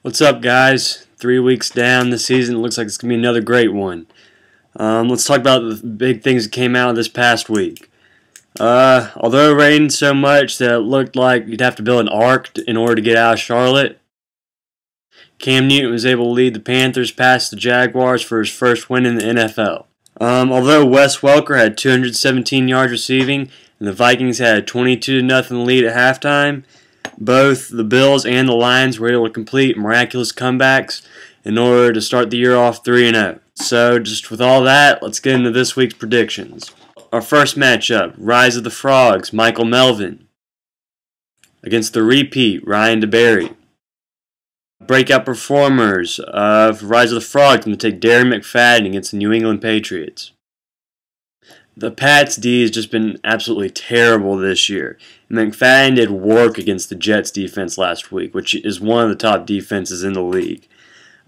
What's up, guys? 3 weeks down the season. It looks like it's going to be another great one. Let's talk about the big things that came out this past week. Although it rained so much that it looked like you'd have to build an ark in order to get out of Charlotte, Cam Newton was able to lead the Panthers past the Jaguars for his first win in the NFL. Although Wes Welker had 217 yards receiving and the Vikings had a 22-0 lead at halftime, both the Bills and the Lions were able to complete miraculous comebacks in order to start the year off 3-0. So just with all that, let's get into this week's predictions. Our first matchup, Rise of the Frogs, Michael Melvin against the repeat, Ryan DeBerry. Breakout performers of Rise of the Frogs, I'm going to take Darren McFadden against the New England Patriots. The Pats D has just been absolutely terrible this year. McFadden did work against the Jets defense last week, which is one of the top defenses in the league.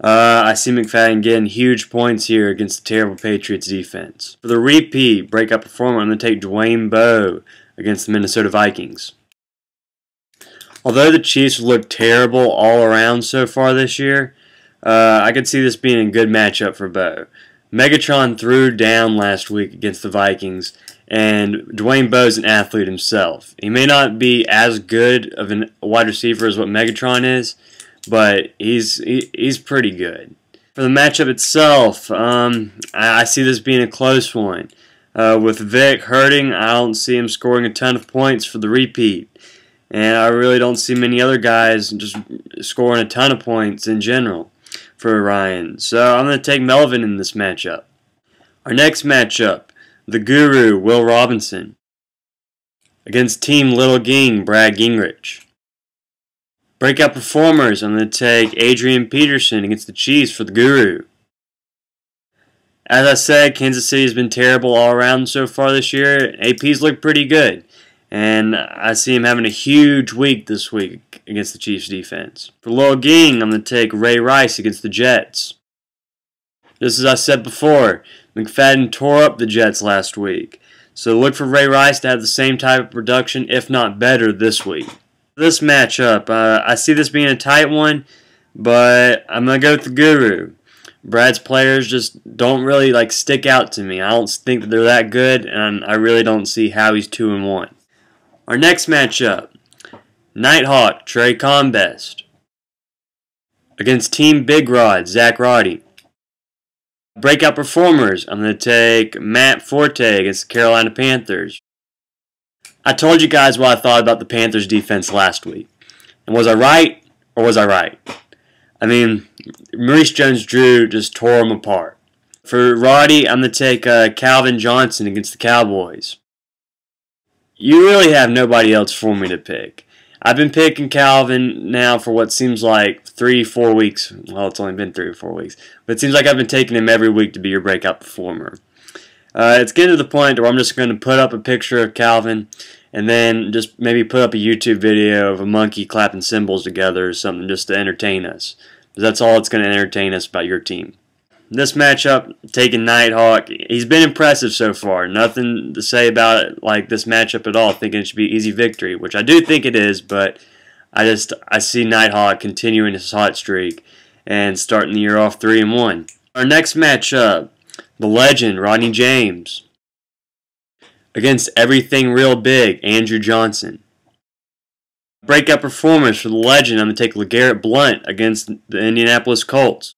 I see McFadden getting huge points here against the terrible Patriots defense. For the repeat breakout performer, I'm going to take Dwayne Bowe against the Minnesota Vikings. Although the Chiefs look terrible all around so far this year, I could see this being a good matchup for Bowe. Megatron threw down last week against the Vikings, and Dwayne Bowe's an athlete himself. He may not be as good of a wide receiver as what Megatron is, but he's pretty good. For the matchup itself, I see this being a close one. With Vic hurting, I don't see him scoring a ton of points for the repeat. And I really don't see many other guys just scoring a ton of points in general for Ryan. So I'm going to take Melvin in this matchup. Our next matchup, the Guru, Will Robinson, against Team Little Ging, Brad Gingrich. Breakout performers, I'm going to take Adrian Peterson against the Chiefs for the Guru. As I said, Kansas City has been terrible all around so far this year. AP's looked pretty good. And I see him having a huge week this week against the Chiefs defense. For Little Ging, I'm going to take Ray Rice against the Jets. Just as I said before, McFadden tore up the Jets last week. So look for Ray Rice to have the same type of production, if not better, this week. This matchup, I see this being a tight one, but I'm going to go with the Guru. Brad's players just don't really stick out to me. I don't think that they're that good, and I really don't see how he's 2-1. Our next matchup, Nighthawk, Trey Combest against Team Big Rod, Zach Roddy. Breakout performers, I'm going to take Matt Forte against the Carolina Panthers. I told you guys what I thought about the Panthers defense last week. And was I right or was I right? I mean, Maurice Jones-Drew just tore them apart. For Roddy, I'm going to take Calvin Johnson against the Cowboys. You really have nobody else for me to pick. I've been picking Calvin now for what seems like 3-4 weeks. Well, it's only been 3 or 4 weeks. But it seems like I've been taking him every week to be your breakout performer. It's getting to the point where I'm just going to put up a picture of Calvin and then just maybe put up a YouTube video of a monkey clapping cymbals together or something just to entertain us. Because that's all it's going to entertain us about your team. This matchup, taking Nighthawk, he's been impressive so far. Nothing to say about it like this matchup at all, thinking it should be an easy victory, which I do think it is, but I see Nighthawk continuing his hot streak and starting the year off 3-1. Our next matchup, the legend, Rodney James, against everything real big, Andrew Johnson. Breakout performers for the legend, I'm going to take LeGarrette Blount against the Indianapolis Colts.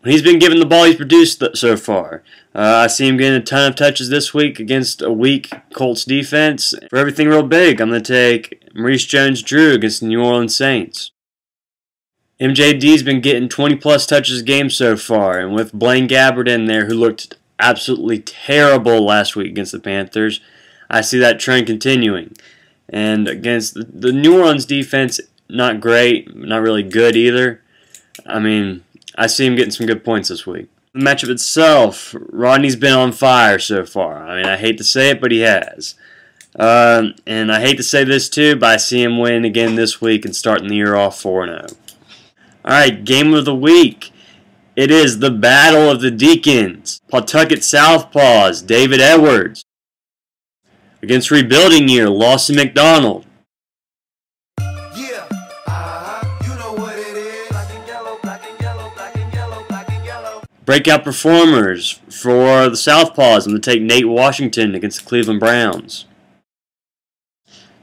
When he's been given the ball, he's produced so far. I see him getting a ton of touches this week against a weak Colts defense. For everything real big, I'm going to take Maurice Jones-Drew against the New Orleans Saints. MJD's been getting 20-plus touches a game so far, and with Blaine Gabbert in there, who looked absolutely terrible last week against the Panthers, I see that trend continuing. And against the New Orleans defense, not great, not really good either. I mean, I see him getting some good points this week. The matchup itself, Rodney's been on fire so far. I mean, I hate to say it, but he has. And I hate to say this too, but I see him win again this week and starting the year off 4-0. Alright, game of the week. It is the Battle of the Deacons. Pawtucket Southpaws, David Edwards against rebuilding year, Lawson McDonald. Yeah, you know what it is. Breakout performers for the Southpaws. I'm going to take Nate Washington against the Cleveland Browns.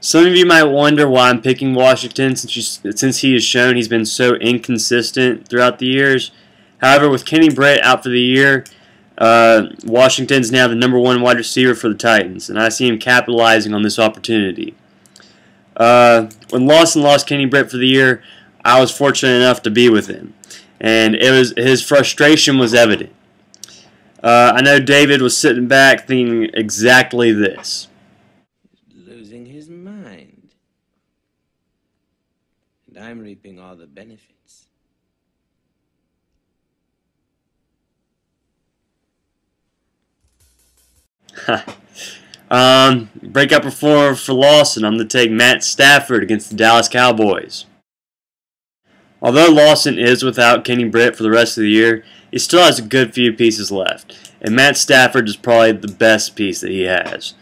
Some of you might wonder why I'm picking Washington since he has shown he's been so inconsistent throughout the years. However, with Kenny Britt out for the year, Washington's now the #1 wide receiver for the Titans, and I see him capitalizing on this opportunity. When Lawson lost Kenny Britt for the year, I was fortunate enough to be with him, and his frustration was evident. I know David was sitting back thinking exactly this. Losing his mind. And I'm reaping all the benefits. Breakout performer for Lawson. I'm going to take Matt Stafford against the Dallas Cowboys. Although Lawson is without Kenny Britt for the rest of the year, he still has a good few pieces left, and Matt Stafford is probably the best piece that he has.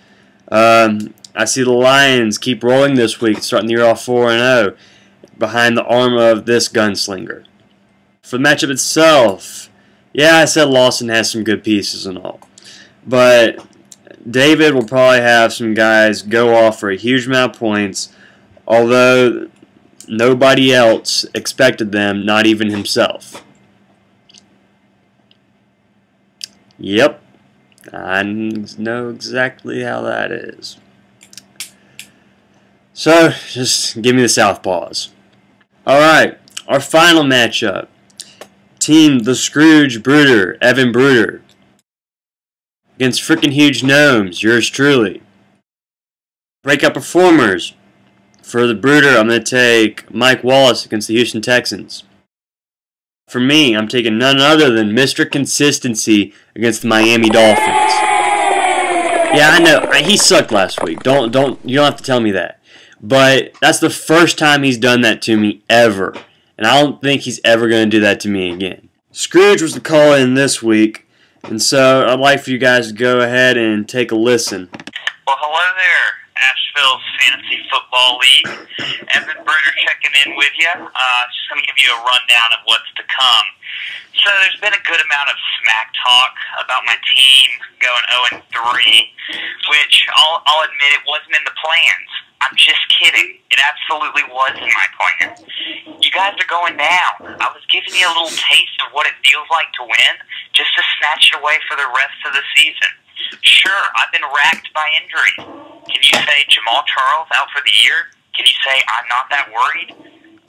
I see the Lions keep rolling this week, starting the year off 4-0, behind the arm of this gunslinger. For the matchup itself, yeah, I said Lawson has some good pieces and all, but David will probably have some guys go off for a huge amount of points, although nobody else expected them, not even himself. Yep, I know exactly how that is. So, just give me the Southpaws. Alright, our final matchup. Team the Scrooge Bruder, Evan Bruder, against Frickin' Huge Gnomes, yours truly. Breakout performers. For the Bruder, I'm going to take Mike Wallace against the Houston Texans. For me, I'm taking none other than Mr. Consistency against the Miami Dolphins. Yeah, I know, he sucked last week. You don't have to tell me that. But that's the first time he's done that to me ever. And I don't think he's ever going to do that to me again. Scrooge was the call-in this week. And so I'd like for you guys to go ahead and take a listen. Well, hello there, Asheville's Fantasy Football League. Evan Bruder checking in with you. Just going to give you a rundown of what's to come. So there's been a good amount of smack talk about my team going 0-3, which I'll admit it wasn't in the plans. I'm just kidding. It absolutely was in my plans. You guys are going down. I was giving you a little taste of what it feels like to win, just to snatch it away for the rest of the season. Sure, I've been racked by injuries. Can you say Jamal Charles out for the year? Can you say I'm not that worried?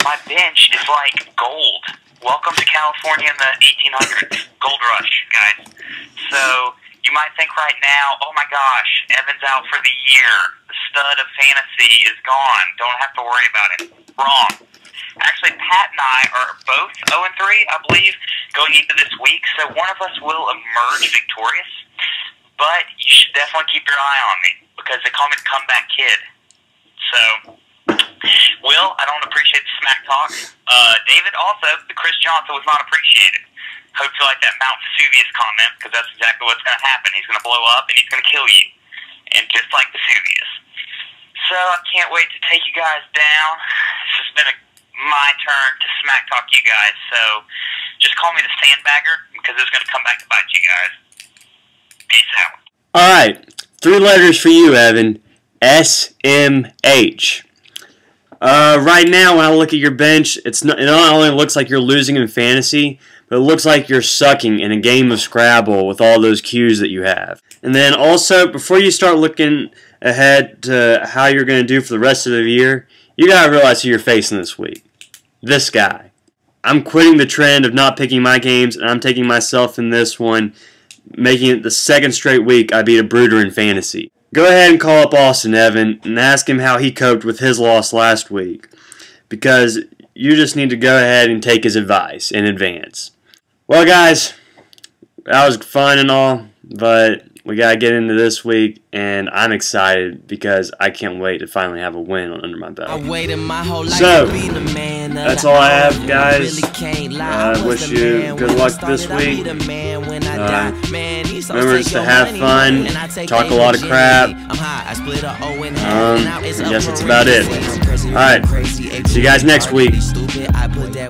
My bench is like gold. Welcome to California in the 1800s. Gold rush, guys. So you might think right now, oh my gosh, Evan's out for the year. The stud of fantasy is gone. Don't have to worry about it. Wrong. Actually, Pat and I are both 0-3, I believe, going into this week, so one of us will emerge victorious. But you should definitely keep your eye on me, because they call me the comeback kid. So, Will, I don't appreciate the smack talk. David, also, the Chris Johnson was not appreciated. Hope you like that Mount Vesuvius comment, because that's exactly what's going to happen. He's going to blow up, and he's going to kill you. And just like Vesuvius. So, I can't wait to take you guys down. It's just been my turn to smack talk you guys, so just call me the sandbagger, because it's going to come back to bite you guys. Peace out. Alright, 3 letters for you, Evan. SMH. Right now, when I look at your bench, it not only looks like you're losing in fantasy, but it looks like you're sucking in a game of Scrabble with all those cues that you have. And then also, before you start looking ahead to how you're going to do for the rest of the year, you got to realize who you're facing this week. This guy. I'm quitting the trend of not picking my games, and I'm taking myself in this one, making it the 2nd straight week I beat a Bruder in fantasy. Go ahead and call up Austin Evan and ask him how he coped with his loss last week, because you just need to go ahead and take his advice in advance. Well, guys, that was fun and all, but we got to get into this week, and I'm excited because I can't wait to finally have a win under my belt. So, that's all I have, guys. I wish you good luck this week. Remember just to have fun, talk a lot of crap. I guess that's about it. Alright, see you guys next week.